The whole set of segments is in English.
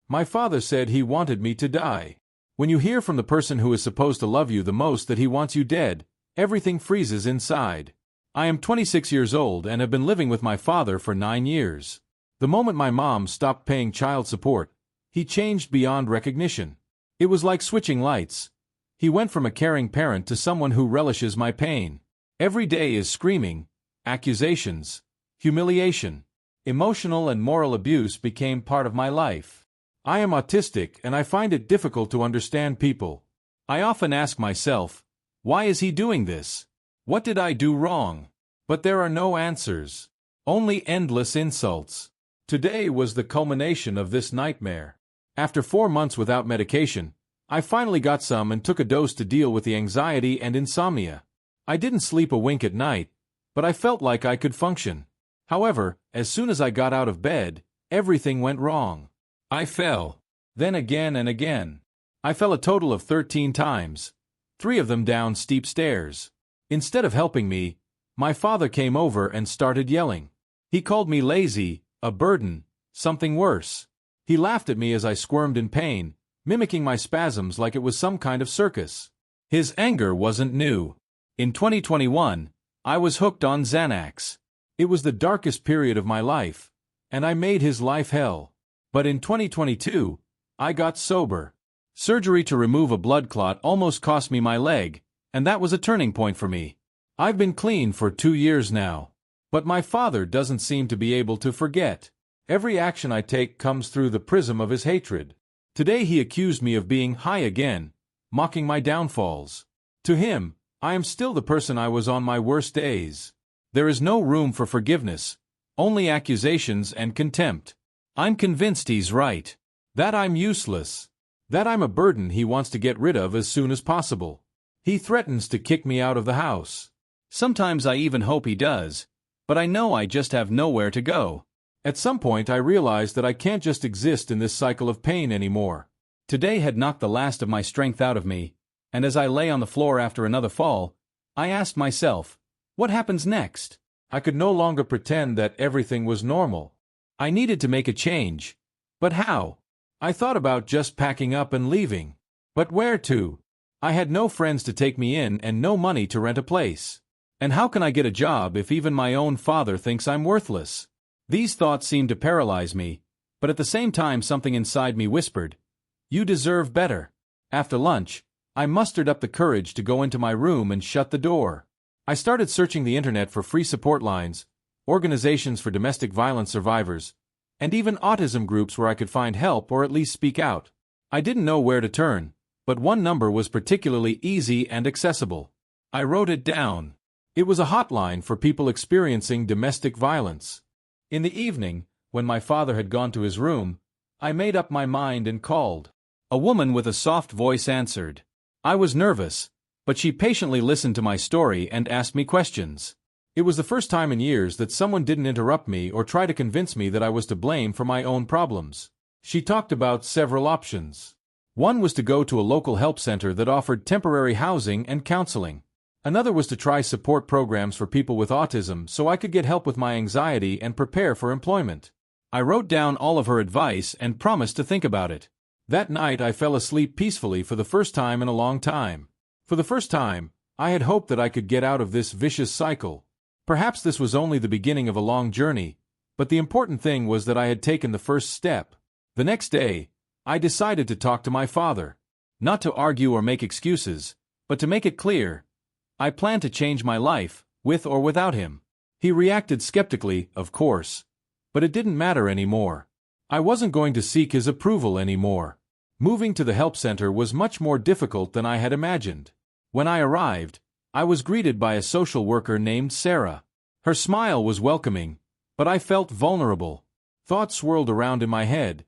My father said he wanted me to die. When you hear from the person who is supposed to love you the most that he wants you dead, everything freezes inside. I am 26 years old and have been living with my father for 9 years. The moment my mom stopped paying child support, he changed beyond recognition. It was like switching lights. He went from a caring parent to someone who relishes my pain. Every day is screaming, accusations, humiliation. Emotional and moral abuse became part of my life. I am autistic and I find it difficult to understand people. I often ask myself, why is he doing this? What did I do wrong? But there are no answers. Only endless insults. Today was the culmination of this nightmare. After 4 months without medication, I finally got some and took a dose to deal with the anxiety and insomnia. I didn't sleep a wink at night, but I felt like I could function. However, as soon as I got out of bed, everything went wrong. I fell. Then again and again. I fell a total of 13 times, 3 of them down steep stairs. Instead of helping me, my father came over and started yelling. He called me lazy, a burden, something worse. He laughed at me as I squirmed in pain, mimicking my spasms like it was some kind of circus. His anger wasn't new. In 2021, I was hooked on Xanax. It was the darkest period of my life, and I made his life hell. But in 2022, I got sober. Surgery to remove a blood clot almost cost me my leg, and that was a turning point for me. I've been clean for 2 years now. But my father doesn't seem to be able to forget. Every action I take comes through the prism of his hatred. Today he accused me of being high again, mocking my downfalls. To him, I am still the person I was on my worst days. There is no room for forgiveness, only accusations and contempt. I'm convinced he's right. That I'm useless. That I'm a burden he wants to get rid of as soon as possible. He threatens to kick me out of the house. Sometimes I even hope he does, but I know I just have nowhere to go. At some point I realized that I can't just exist in this cycle of pain anymore. Today had knocked the last of my strength out of me, and as I lay on the floor after another fall, I asked myself, what happens next? I could no longer pretend that everything was normal. I needed to make a change. But how? I thought about just packing up and leaving. But where to? I had no friends to take me in and no money to rent a place. And how can I get a job if even my own father thinks I'm worthless? These thoughts seemed to paralyze me, but at the same time something inside me whispered, you deserve better. After lunch, I mustered up the courage to go into my room and shut the door. I started searching the internet for free support lines, organizations for domestic violence survivors, and even autism groups where I could find help or at least speak out. I didn't know where to turn, but one number was particularly easy and accessible. I wrote it down. It was a hotline for people experiencing domestic violence. In the evening, when my father had gone to his room, I made up my mind and called. A woman with a soft voice answered. I was nervous, but she patiently listened to my story and asked me questions. It was the first time in years that someone didn't interrupt me or try to convince me that I was to blame for my own problems. She talked about several options. One was to go to a local help center that offered temporary housing and counseling. Another was to try support programs for people with autism so I could get help with my anxiety and prepare for employment. I wrote down all of her advice and promised to think about it. That night I fell asleep peacefully for the first time in a long time. For the first time, I had hoped that I could get out of this vicious cycle. Perhaps this was only the beginning of a long journey, but the important thing was that I had taken the first step. The next day, I decided to talk to my father. Not to argue or make excuses, but to make it clear. I planned to change my life, with or without him. He reacted skeptically, of course. But it didn't matter anymore. I wasn't going to seek his approval anymore. Moving to the help center was much more difficult than I had imagined. When I arrived, I was greeted by a social worker named Sarah. Her smile was welcoming, but I felt vulnerable. Thoughts swirled around in my head.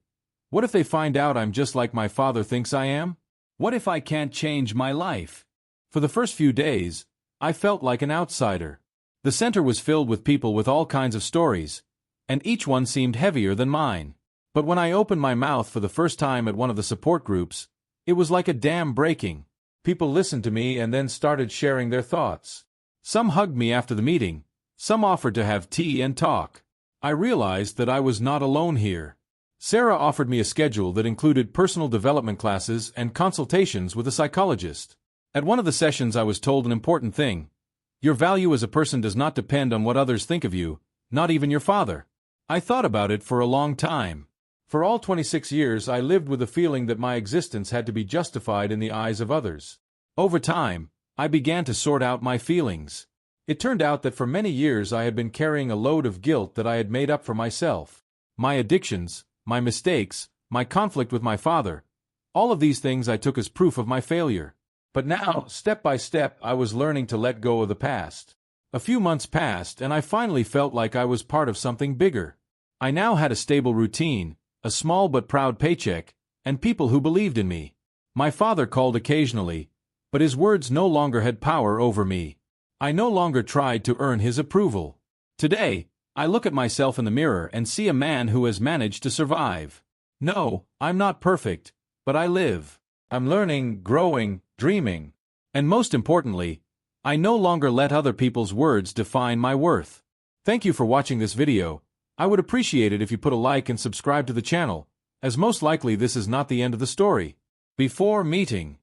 What if they find out I'm just like my father thinks I am? What if I can't change my life? For the first few days, I felt like an outsider. The center was filled with people with all kinds of stories, and each one seemed heavier than mine. But when I opened my mouth for the first time at one of the support groups, it was like a dam breaking. People listened to me and then started sharing their thoughts. Some hugged me after the meeting, some offered to have tea and talk. I realized that I was not alone here. Sarah offered me a schedule that included personal development classes and consultations with a psychologist. At one of the sessions I was told an important thing. Your value as a person does not depend on what others think of you, not even your father. I thought about it for a long time. For all 26 years I lived with a feeling that my existence had to be justified in the eyes of others. Over time, I began to sort out my feelings. It turned out that for many years I had been carrying a load of guilt that I had made up for myself. My addictions, my mistakes, my conflict with my father, all of these things I took as proof of my failure. But now, step by step, I was learning to let go of the past. A few months passed, and I finally felt like I was part of something bigger. I now had a stable routine, a small but proud paycheck, and people who believed in me. My father called occasionally, but his words no longer had power over me. I no longer tried to earn his approval. Today, I look at myself in the mirror and see a man who has managed to survive. No, I'm not perfect, but I live. I'm learning, growing, dreaming. And most importantly, I no longer let other people's words define my worth. Thank you for watching this video. I would appreciate it if you put a like and subscribe to the channel, as most likely this is not the end of the story. Before meeting.